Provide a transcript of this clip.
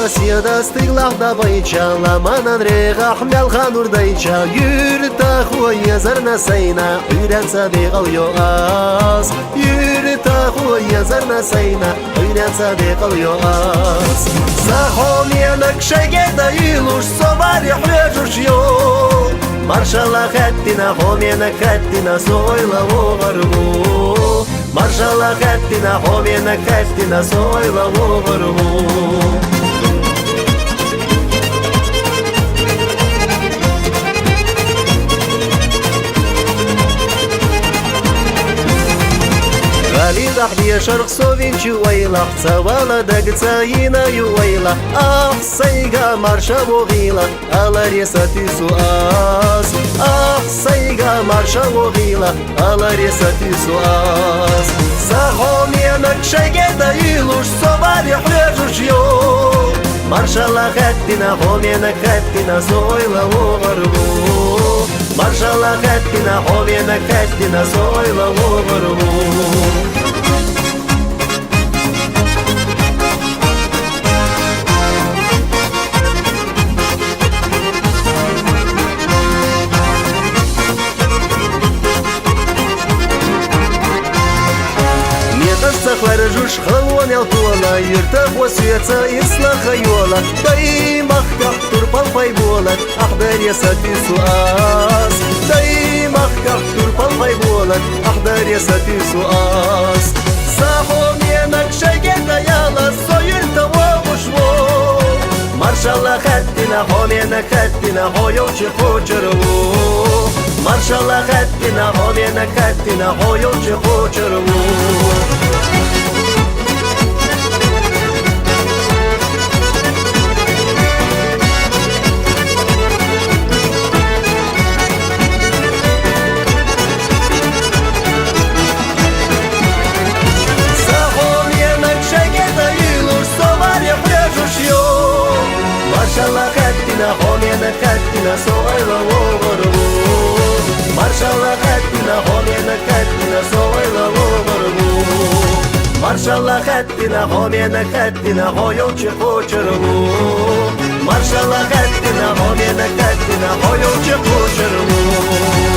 Россия достигла до бойча, ламанан рега хмял ханур дайча, юрта хуя зарна сайна, уйрятся дегал йоас, юрта хуя зарна сайна, уйрятся дегал йоас. Захомьянак шагеда илуш собари хлежуш йо, маршала хаттина хомьянак хаттина сойла вогоргу, маршала хаттина хомьянак хаттина сойла вогоргу. غالي ضحية شرق صوفين شويلة سوالا دق تاينا يويلة سيقا مرشا بوغيلة على ريسة سؤاس سيقا مرشا بوغيلة على ريسة سؤاس ساخوم ينك شاقيدا يلوش صباري حريجوش يو مرشالا خاتنا خوم ينك خاتنا سويلة وغربو مرشالا خاتنا خوم ينك خاتنا سويلة وغربو. خرجوش خلوان يطولا يرتاح وسيتا يسلا خيولا داي مخكح تربان فايبولا أحضر يا ساتي سؤاس داي مخكح تربان فايبولا أحضر يا ساتي سؤاس ساحوم ينك شاقيدا يالا سويرتا وغشو مرشالا خاتنا هوم ينك خاتنا هو يوشي خوشرو مرشالا خاتنا هوم ينك خاتنا هو يوشي خوشرو. مرشالا خاتنا هوم ينك خاتنا سويلا وغربو مرشالا خاتنا هوم ينك خاتنا سويلا وغربو مرشالا خاتنا هوم ينك خاتنا هو يوشي خوشربو مرشالا خاتنا هوم ينك خاتنا هو يوشي خوشربو.